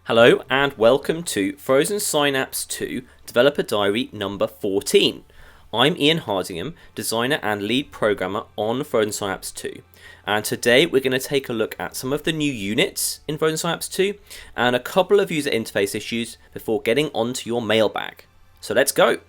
Hello and welcome to Frozen Synapse 2 Developer Diary number 14. I'm Ian Hardingham, designer and lead programmer on Frozen Synapse 2, and today we're going to take a look at some of the new units in Frozen Synapse 2 and a couple of user interface issues before getting onto your mailbag. So let's go!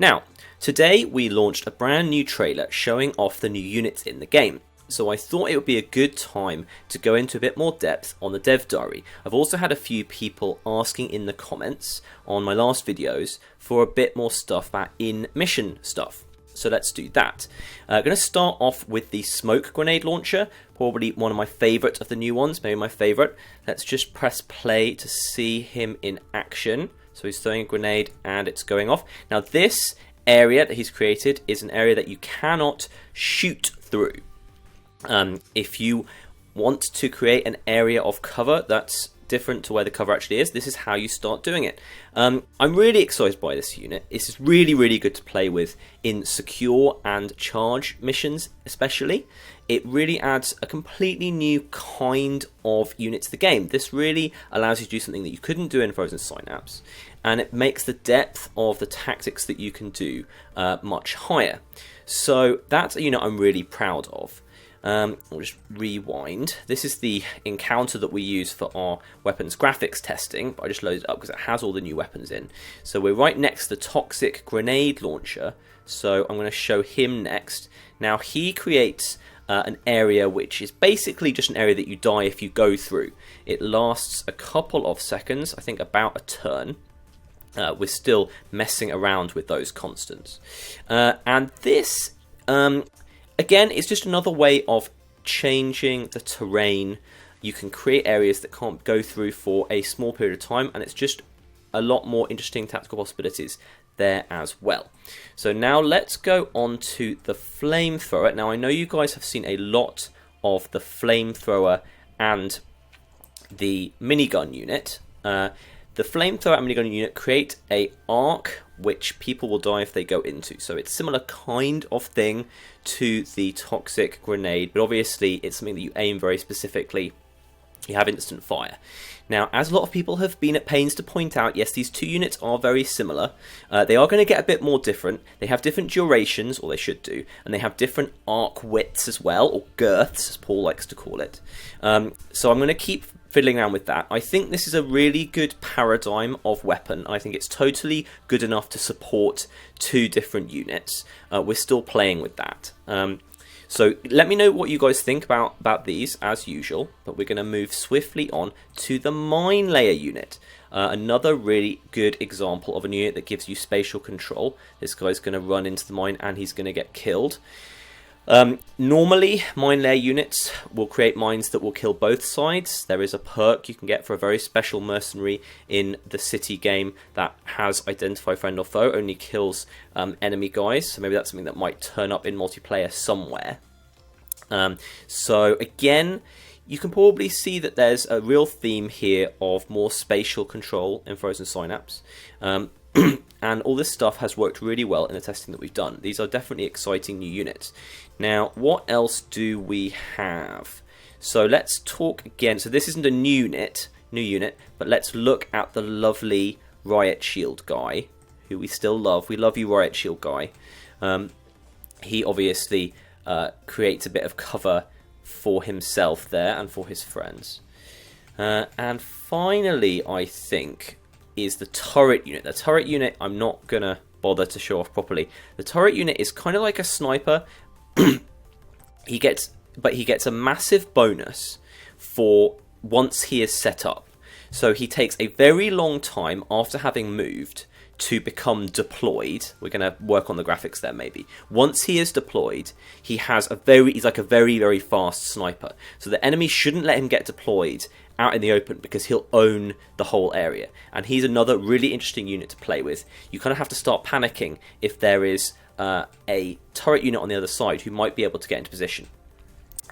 Now, today we launched a brand new trailer showing off the new units in the game. So I thought it would be a good time to go into a bit more depth on the dev diary. I've also had a few people asking in the comments on my last videos for a bit more stuff about in-mission stuff. So let's do that. I'm going to start off with the smoke grenade launcher, probably one of my favourite of the new ones, maybe my favourite. Let's just press play to see him in action. So he's throwing a grenade and it's going off. Now this area that he's created is an area that you cannot shoot through. If you want to create an area of cover that's different to where the cover actually is, this is how you start doing it. I'm really excited by this unit. This is really good to play with in secure and charge missions especially. It really adds a completely new kind of unit to the game. This really allows you to do something that you couldn't do in Frozen Synapse, and it makes the depth of the tactics that you can do much higher. So that's a unit I'm really proud of. We'll just rewind. This is the encounter that we use for our weapons graphics testing, but I just loaded it up because it has all the new weapons in. So we're right next to the toxic grenade launcher, so I'm going to show him next. Now he creates an area which is basically just an area that you die if you go through. It lasts a couple of seconds, I think about a turn. We're still messing around with those constants. And this... Again, it's just another way of changing the terrain. You can create areas that can't go through for a small period of time, and it's just a lot more interesting tactical possibilities there as well. So now let's go on to the Flamethrower. Now I know you guys have seen a lot of the Flamethrower and the minigun unit. The Flamethrower and minigun unit create a arc which people will die if they go into. So it's similar kind of thing to the toxic grenade, but obviously it's something that you aim very specifically. You have instant fire. Now, as a lot of people have been at pains to point out, yes, these two units are very similar. They are going to get a bit more different. They have different durations, or they should do, and they have different arc widths as well, or girths, as Paul likes to call it. So I'm going to keep fiddling around with that. I think this is a really good paradigm of weapon. I think it's totally good enough to support two different units. We're still playing with that. So let me know what you guys think about these as usual, but we're going to move swiftly on to the mine layer unit. Another really good example of a unit that gives you spatial control. This guy's going to run into the mine and he's going to get killed. Normally, mine layer units will create mines that will kill both sides. There is a perk you can get for a very special mercenary in the city game that has identify friend or foe, only kills enemy guys. So maybe that's something that might turn up in multiplayer somewhere. So again, you can probably see that there's a real theme here of more spatial control in Frozen Synapse. And all this stuff has worked really well in the testing that we've done. These are definitely exciting new units. Now, what else do we have? So let's talk again. So this isn't a new unit, but let's look at the lovely Riot Shield guy, who we still love. We love you, Riot Shield guy. He obviously creates a bit of cover for himself there and for his friends. And finally, I think, is the turret unit. The turret unit I'm not going to bother to show off properly. The turret unit is kind of like a sniper. He gets a massive bonus for once he is set up. So he takes a very long time after having moved to become deployed. We're going to work on the graphics there maybe. Once he is deployed, he's like a very fast sniper. So the enemy shouldn't let him get deployed out in the open because he'll own the whole area. And he's another really interesting unit to play with. You kind of have to start panicking if there is a turret unit on the other side who might be able to get into position.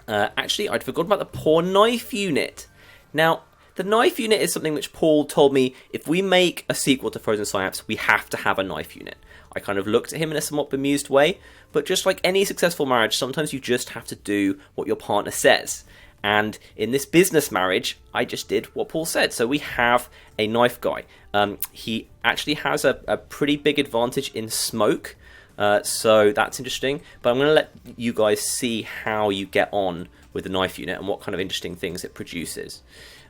Actually, I'd forgotten about the poor knife unit. Now, the knife unit is something which Paul told me, if we make a sequel to Frozen Synapse, we have to have a knife unit. I kind of looked at him in a somewhat bemused way, but just like any successful marriage, sometimes you just have to do what your partner says. And in this business marriage, I just did what Paul said. So we have a knife guy. He actually has a pretty big advantage in smoke. So that's interesting. But I'm going to let you guys see how you get on with the knife unit and what kind of interesting things it produces.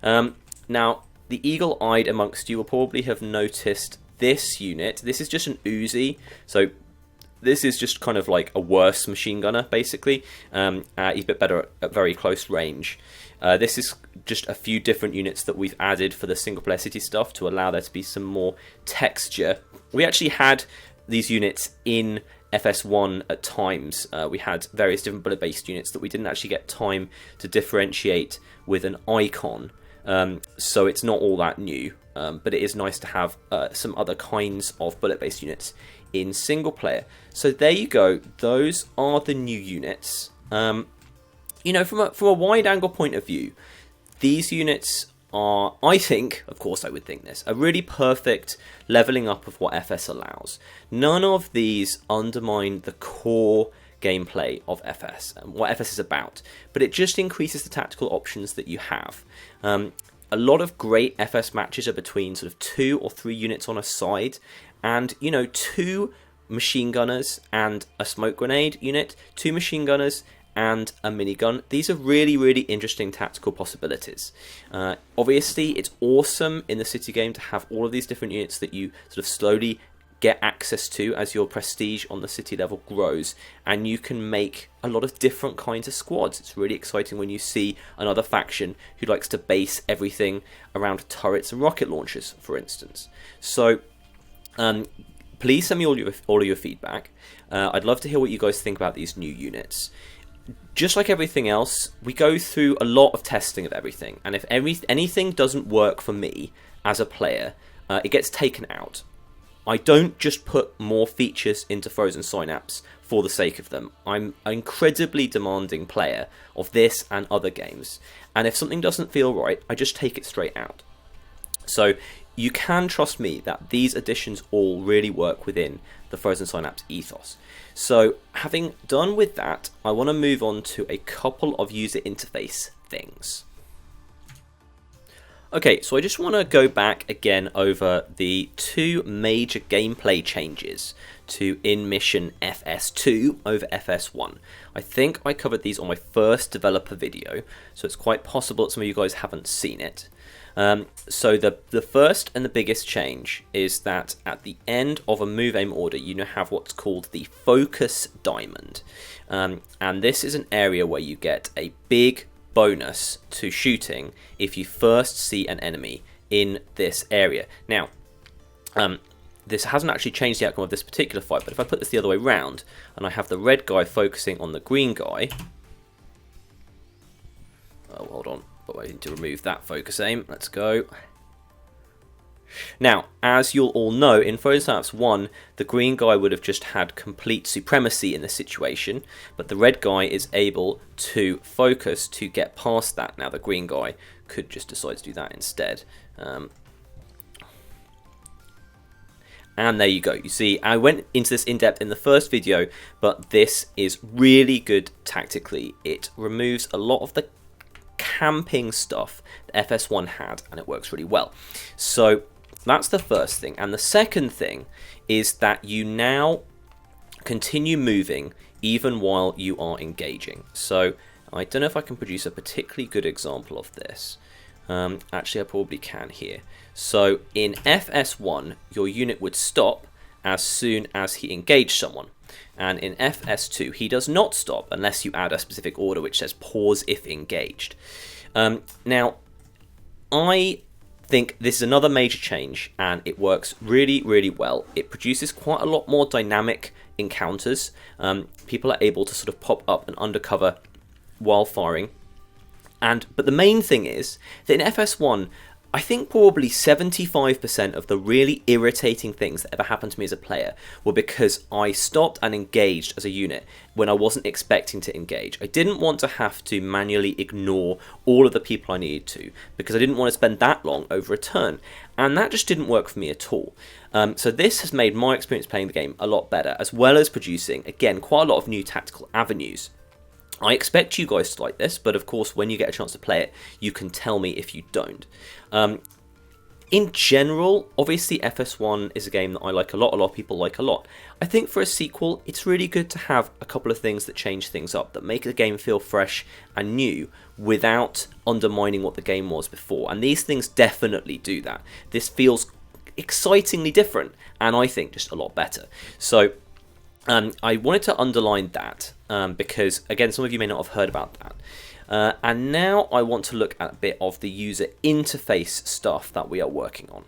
Now, the eagle-eyed amongst you will probably have noticed this unit. This is just an Uzi. So this is just kind of like a worse machine gunner, basically. He's a bit better at very close range. This is just a few different units that we've added for the single-player city stuff to allow there to be some more texture. We actually had these units in FS1 at times. We had various different bullet-based units that we didn't actually get time to differentiate with an icon. So it's not all that new, but it is nice to have some other kinds of bullet-based units in single player. So there you go. Those are the new units. You know, from a wide angle point of view, these units are, I think, of course I would think this, a really perfect leveling up of what FS allows. None of these undermine the core gameplay of FS and what FS is about, but it just increases the tactical options that you have. A lot of great FS matches are between sort of 2 or 3 units on a side, and, you know, 2 machine gunners and a smoke grenade unit, 2 machine gunners and a minigun. These are really, really interesting tactical possibilities. Obviously, it's awesome in the city game to have all of these different units that you sort of slowly get access to as your prestige on the city level grows, and you can make a lot of different kinds of squads. It's really exciting when you see another faction who likes to base everything around turrets and rocket launchers, for instance. So please send me all of your feedback. I'd love to hear what you guys think about these new units. Just like everything else, we go through a lot of testing of everything, and if anything doesn't work for me as a player, it gets taken out. I don't just put more features into Frozen Synapse for the sake of them. I'm an incredibly demanding player of this and other games, and if something doesn't feel right, I just take it straight out. So you can trust me that these additions all really work within the Frozen Synapse ethos. So having done with that, I want to move on to a couple of user interface things. Okay, so I just want to go back again over the 2 major gameplay changes to in-mission FS2 over FS1. I think I covered these on my first developer video, so it's quite possible that some of you guys haven't seen it. So the first and the biggest change is that at the end of a move aim order, you now have what's called the focus diamond. And this is an area where you get a big bonus to shooting if you first see an enemy in this area. Now, this hasn't actually changed the outcome of this particular fight, but if I put this the other way around and I have the red guy focusing on the green guy, oh, hold on, but I need to remove that focus aim. Let's go. Now, as you'll all know, in Frozen Synapse 1, the green guy would have just had complete supremacy in the situation, but the red guy is able to focus to get past that. Now, the green guy could just decide to do that instead. And there you go. You see, I went into this in depth in the first video, but this is really good tactically. It removes a lot of the camping stuff that FS1 had, and it works really well. So that's the first thing. And the second thing is that you now continue moving even while you are engaging. So I don't know if I can produce a particularly good example of this. Actually, I probably can here. So in FS1, your unit would stop as soon as he engaged someone. And in FS2, he does not stop unless you add a specific order which says pause if engaged. Now, I think this is another major change, and it works really, really well. It produces quite a lot more dynamic encounters. People are able to sort of pop up and undercover while firing. But the main thing is that in FS1, I think probably 75% of the really irritating things that ever happened to me as a player were because I stopped and engaged as a unit when I wasn't expecting to engage. I didn't want to have to manually ignore all of the people I needed to because I didn't want to spend that long over a turn. And that just didn't work for me at all. So this has made my experience playing the game a lot better, as well as producing, again, quite a lot of new tactical avenues. I expect you guys to like this, but of course, when you get a chance to play it, you can tell me if you don't. In general, obviously FS1 is a game that I like a lot of people like a lot. I think for a sequel, it's really good to have a couple of things that change things up, that make the game feel fresh and new without undermining what the game was before. And these things definitely do that. This feels excitingly different, and I think just a lot better. So I wanted to underline that because, again, some of you may not have heard about that. And now I want to look at a bit of the user interface stuff that we are working on.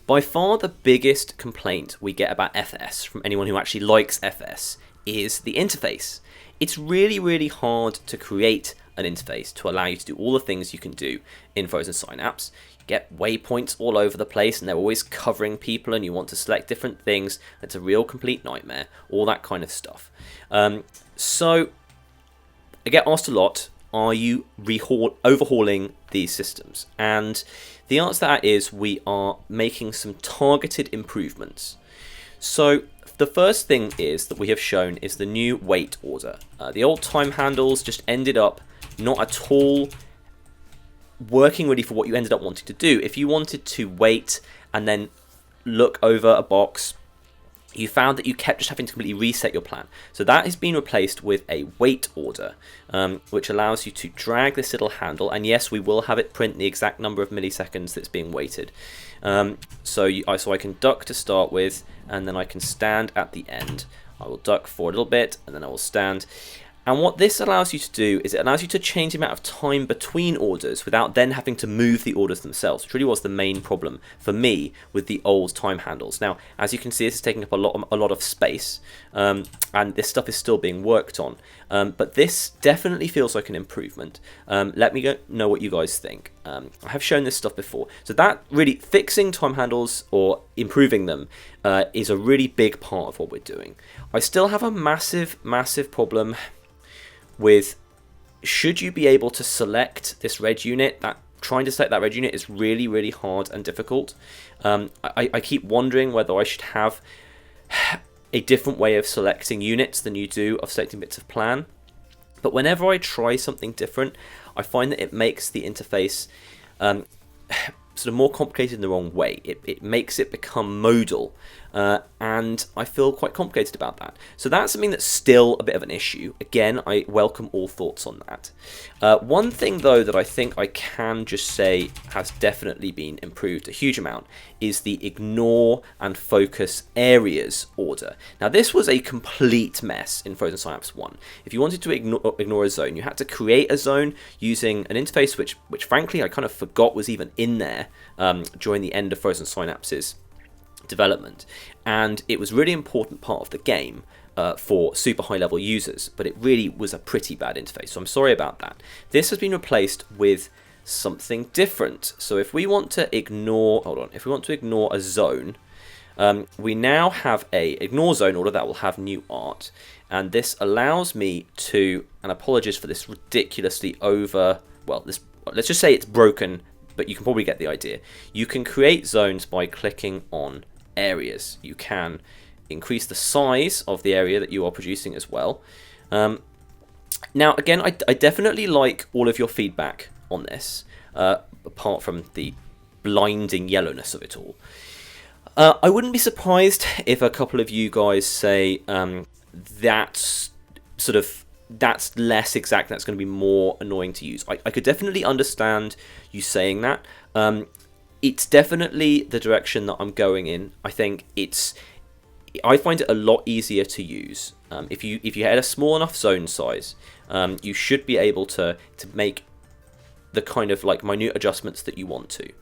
By far the biggest complaint we get about FS from anyone who actually likes FS is the interface. It's really hard to create an interface to allow you to do all the things you can do in Frozen Synapse. You get waypoints all over the place and they're always covering people and you want to select different things. It's a real complete nightmare, all that kind of stuff. So I get asked a lot, are you overhauling these systems? And the answer to that is we are making some targeted improvements. So the first thing is that we have shown is the new wait order. The old time handles just ended up not at all working really for what you ended up wanting to do. If you wanted to wait and then look over a box, you found that you kept just having to completely reset your plan. So that has been replaced with a wait order, which allows you to drag this little handle, and yes, we will have it print the exact number of milliseconds that's being waited. So I can duck to start with, and then I can stand at the end. I will duck for a little bit, and then I will stand. And what this allows you to do is it allows you to change the amount of time between orders without then having to move the orders themselves, which really was the main problem for me with the old time handles. Now, as you can see, this is taking up a lot of space, and this stuff is still being worked on. But this definitely feels like an improvement. Let me know what you guys think. I have shown this stuff before. So that really, fixing time handles or improving them is a really big part of what we're doing. I still have a massive problem with, should you be able to select this red unit? Trying to select that red unit is really hard and difficult. I keep wondering whether I should have a different way of selecting units than you do of selecting bits of plan. But whenever I try something different, I find that it makes the interface sort of more complicated in the wrong way. It makes it become modal, and I feel quite complicated about that. So that's something that's still a bit of an issue. Again, I welcome all thoughts on that. One thing though that I think I can just say has definitely been improved a huge amount is the ignore and focus areas order. Now this was a complete mess in Frozen Synapse 1. If you wanted to ignore a zone, you had to create a zone using an interface which frankly I kind of forgot was even in there during the end of Frozen Synapse's development, and it was a really important part of the game for super high level users, but it really was a pretty bad interface, so I'm sorry about that. This has been replaced with something different. So if we want to ignore, if we want to ignore a zone, we now have a ignore zone order that will have new art, and this allows me to, and apologies for this ridiculously let's just say it's broken, but you can probably get the idea. You can create zones by clicking on areas. You can increase the size of the area that you are producing as well. Now, again, I definitely like all of your feedback on this, apart from the blinding yellowness of it all. I wouldn't be surprised if a couple of you guys say that's less exact, that's going to be more annoying to use. I could definitely understand you saying that. It's definitely the direction that I'm going in. I think I find it a lot easier to use. If you had a small enough zone size, you should be able to make the kind of like minute adjustments that you want to.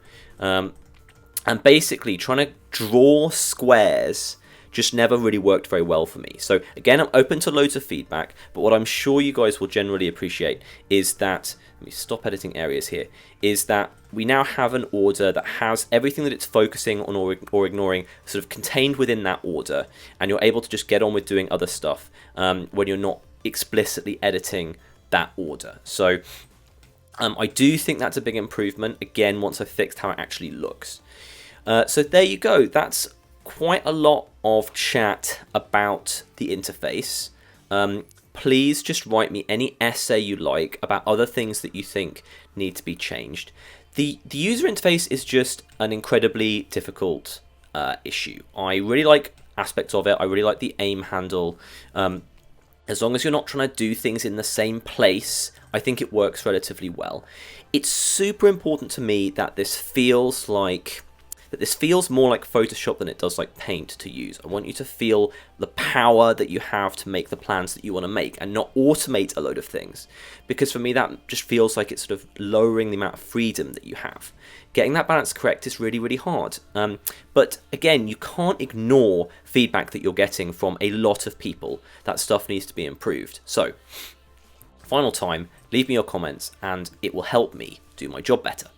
And basically trying to draw squares just never really worked very well for me. So again, I'm open to loads of feedback, but what I'm sure you guys will generally appreciate is that, let me stop editing areas here, is that we now have an order that has everything that it's focusing on or ignoring sort of contained within that order, and you're able to just get on with doing other stuff when you're not explicitly editing that order. So I do think that's a big improvement, again, once I've fixed how it actually looks. So there you go, that's quite a lot of chat about the interface. please just write me any essay you like about other things that you think need to be changed. The user interface is just an incredibly difficult issue. I really like aspects of it. I really like the aim handle. As long as you're not trying to do things in the same place, I think it works relatively well. It's super important to me that this feels more like Photoshop than it does like Paint to use. I want you to feel the power that you have to make the plans that you want to make and not automate a load of things. Because for me, that just feels like it's sort of lowering the amount of freedom that you have. Getting that balance correct is really, really hard. But again, you can't ignore feedback that you're getting from a lot of people. That stuff needs to be improved. So, final time, leave me your comments and it will help me do my job better.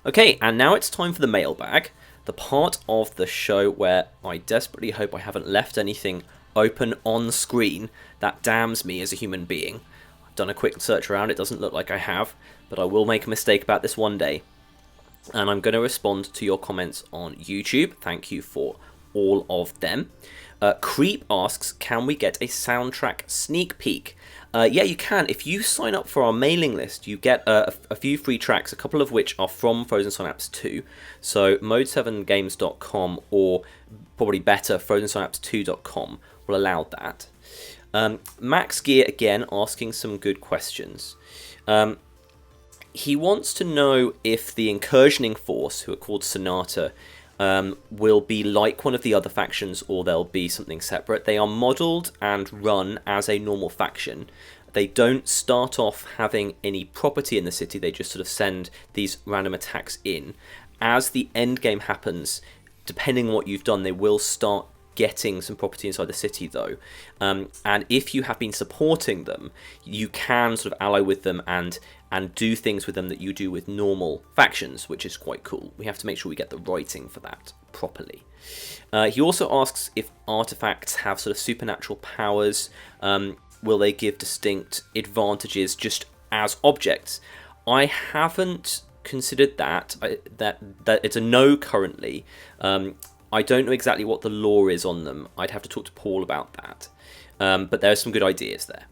Okay, and now it's time for the mailbag, the part of the show where I desperately hope I haven't left anything open on screen that damns me as a human being. I've done a quick search around, it doesn't look like I have, but I will make a mistake about this one day. And I'm going to respond to your comments on YouTube. Thank you for all of them. Creep asks, can we get a soundtrack sneak peek? Yeah, you can. If you sign up for our mailing list, you get a few free tracks, a couple of which are from Frozen Synapse 2. So mode7games.com or probably better, frozensynapse2.com will allow that. Max Gear, again, asking some good questions. He wants to know if the incursioning force, who are called Sonata, will be like one of the other factions or they'll be something separate. They are modelled and run as a normal faction. They don't start off having any property in the city, they just sort of send these random attacks in. As the end game happens, depending on what you've done, they will start getting some property inside the city though. And if you have been supporting them, you can sort of ally with them and do things with them that you do with normal factions, which is quite cool. We have to make sure we get the writing for that properly. He also asks if artifacts have sort of supernatural powers. Will they give distinct advantages just as objects? I haven't considered that. That it's a no currently. I don't know exactly what the lore is on them. I'd have to talk to Paul about that. But there are some good ideas there.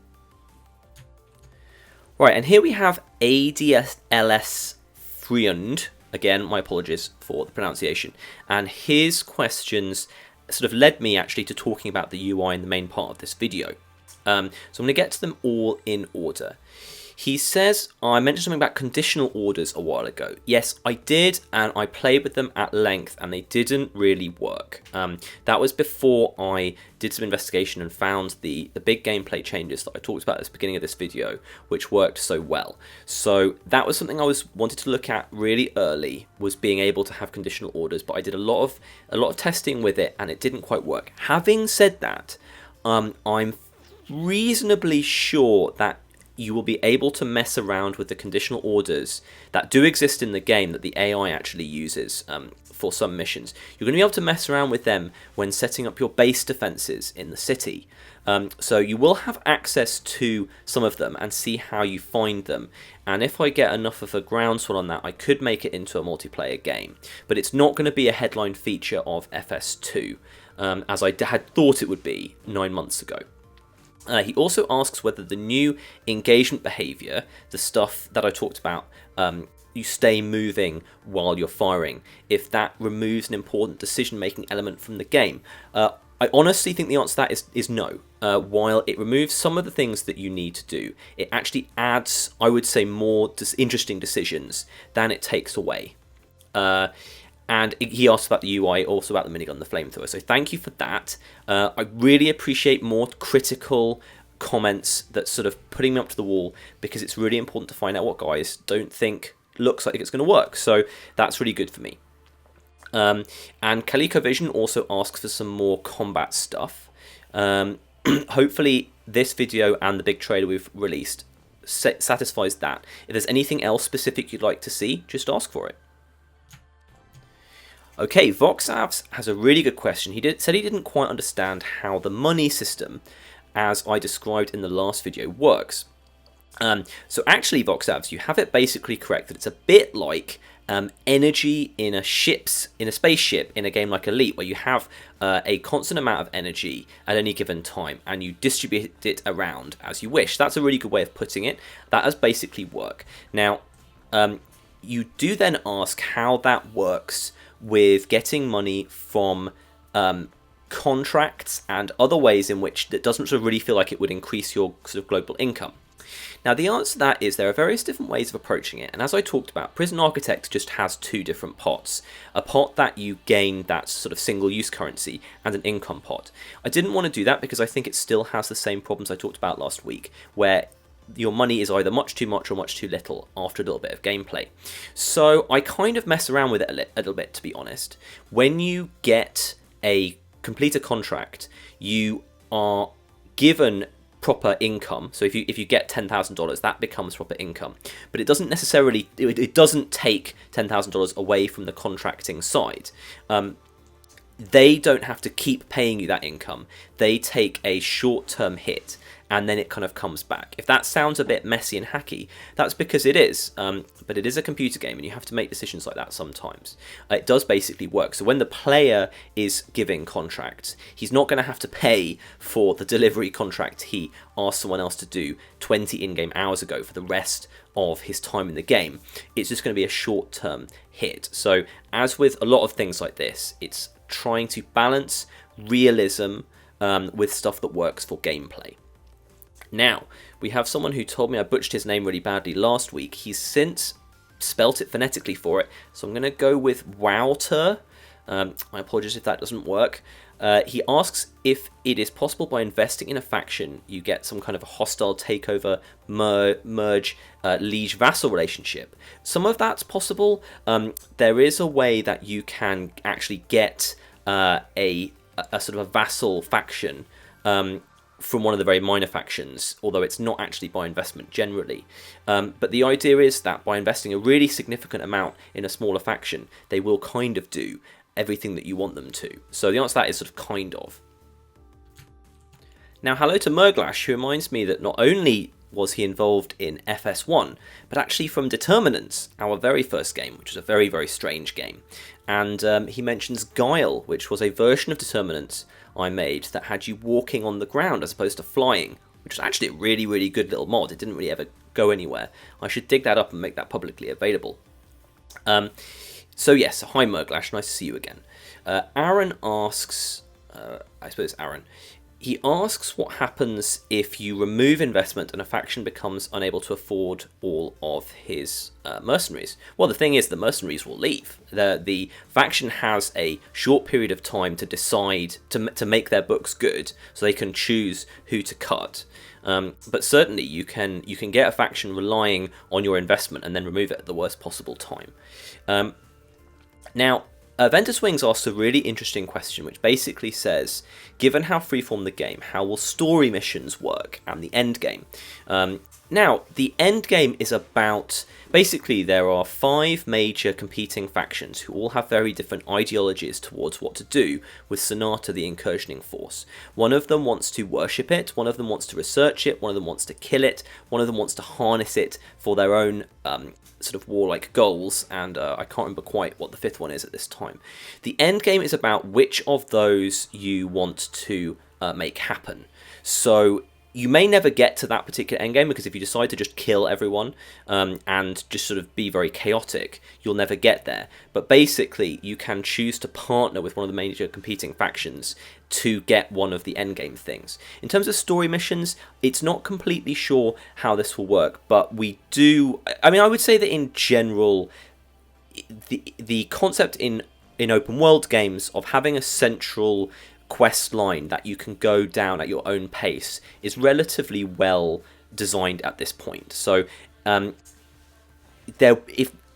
Right, and here we have ADLS Friend. Again, my apologies for the pronunciation. And his questions sort of led me actually to talking about the UI in the main part of this video. So I'm going to get to them all in order. He says, I mentioned something about conditional orders a while ago. Yes, I did, and I played with them at length, and they didn't really work. That was before I did some investigation and found the big gameplay changes that I talked about at the beginning of this video, which worked so well. So that was something I wanted to look at really early, was being able to have conditional orders, but I did a lot of testing with it, and it didn't quite work. Having said that, I'm reasonably sure that you will be able to mess around with the conditional orders that do exist in the game that the AI actually uses for some missions. You're going to be able to mess around with them when setting up your base defenses in the city. So you will have access to some of them and see how you find them. And if I get enough of a groundswell on that, I could make it into a multiplayer game. But it's not going to be a headline feature of FS2, as I had thought it would be 9 months ago. He also asks whether the new engagement behaviour, the stuff that I talked about, you stay moving while you're firing, if that removes an important decision-making element from the game. I honestly think the answer to that is no. While it removes some of the things that you need to do, it actually adds, I would say, more interesting decisions than it takes away. And he asked about the UI, also about the minigun, the Flamethrower. So thank you for that. I really appreciate more critical comments that sort of putting me up to the wall, because it's really important to find out what guys don't think looks like it's going to work. So that's really good for me. And CalicoVision also asks for some more combat stuff. Hopefully this video and the big trailer we've released satisfies that. If there's anything else specific you'd like to see, just ask for it. Okay, Voxavs has a really good question. He said he didn't quite understand how the money system, as I described in the last video, works. So actually, Voxavs, you have it basically correct that it's a bit like energy in a spaceship in a game like Elite, where you have a constant amount of energy at any given time and you distribute it around as you wish. That's a really good way of putting it. That does basically work. Now, you do then ask how that works with getting money from contracts and other ways in which that doesn't sort of really feel like it would increase your sort of global income. Now, the answer to that is there are various different ways of approaching it, and as I talked about, Prison Architect just has two different pots. A pot that you gain that's sort of single-use currency, and an income pot. I didn't want to do that because I think it still has the same problems I talked about last week, where your money is either much too much or much too little after a little bit of gameplay. So I kind of mess around with it a little bit, to be honest. When you complete a contract, you are given proper income. So if you get $10,000, that becomes proper income. But it doesn't necessarily, it doesn't take $10,000 away from the contracting side. They don't have to keep paying you that income. They take a short-term hit, and then it kind of comes back. If that sounds a bit messy and hacky, that's because it is. But it is a computer game, and you have to make decisions like that sometimes. It does basically work. So when the player is giving contracts, he's not going to have to pay for the delivery contract he asked someone else to do 20 in-game hours ago for the rest of his time in the game. It's just going to be a short-term hit. So as with a lot of things like this, it's trying to balance realism with stuff that works for gameplay. Now, we have someone who told me I butchered his name really badly last week. He's since spelt it phonetically for it, so I'm going to go with Wouter. My apologies if that doesn't work. He asks if it is possible by investing in a faction you get some kind of a hostile takeover, merge, liege-vassal relationship. Some of that's possible. There is a way that you can actually get a sort of a vassal faction from one of the very minor factions, although it's not actually by investment generally. But the idea is that by investing a really significant amount in a smaller faction, they will kind of do everything that you want them to. So the answer to that is sort of kind of. Now, hello to Merglash, who reminds me that not only was he involved in FS1, but actually from Determinants, our very first game, which was a very, very strange game. And he mentions Guile, which was a version of Determinants I made that had you walking on the ground as opposed to flying, which was actually a really, really good little mod. It didn't really ever go anywhere. I should dig that up and make that publicly available. So yes, hi Merglash, nice to see you again. Aaron asks, he asks what happens if you remove investment and a faction becomes unable to afford all of his mercenaries. Well, the thing is, the mercenaries will leave. The faction has a short period of time to decide to make their books good, so they can choose who to cut. But certainly, you can get a faction relying on your investment and then remove it at the worst possible time. Now, Ventus Wings asks a really interesting question, which basically says, given how freeform the game, how will story missions work and the end game? Now, the end game is about, basically there are 5 major competing factions who all have very different ideologies towards what to do with Sonata, the incursioning force. One of them wants to worship it, one of them wants to research it, one of them wants to kill it, one of them wants to harness it for their own sort of warlike goals, and I can't remember quite what the 5th one is at this time. The end game is about which of those you want to make happen. So you may never get to that particular endgame, because if you decide to just kill everyone and just sort of be very chaotic, you'll never get there. But basically, you can choose to partner with one of the major competing factions to get one of the endgame things. In terms of story missions, it's not completely sure how this will work, but we do... I mean, I would say that in general, the concept in open world games of having a central quest line that you can go down at your own pace is relatively well designed at this point. So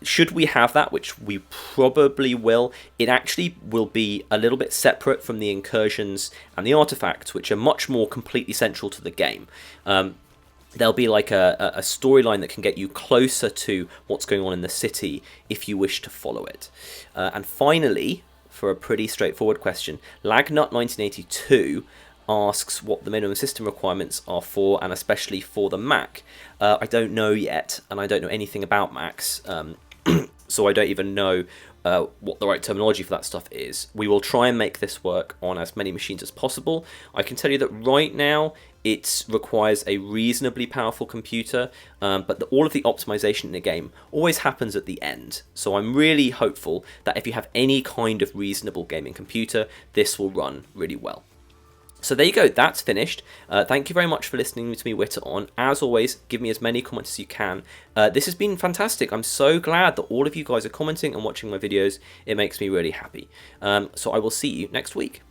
should we have that, which we probably will, it actually will be a little bit separate from the incursions and the artifacts, which are much more completely central to the game. There'll be like a storyline that can get you closer to what's going on in the city if you wish to follow it. And finally, for a pretty straightforward question, Lagnut1982 asks what the minimum system requirements are for, and especially for the Mac. I don't know yet, and I don't know anything about Macs. so I don't even know what the right terminology for that stuff is. We will try and make this work on as many machines as possible. I can tell you that right now it requires a reasonably powerful computer, but all of the optimization in the game always happens at the end. So I'm really hopeful that if you have any kind of reasonable gaming computer, this will run really well. So there you go, that's finished. Thank you very much for listening to me witter on. As always, give me as many comments as you can. This has been fantastic. I'm so glad that all of you guys are commenting and watching my videos. It makes me really happy. So I will see you next week.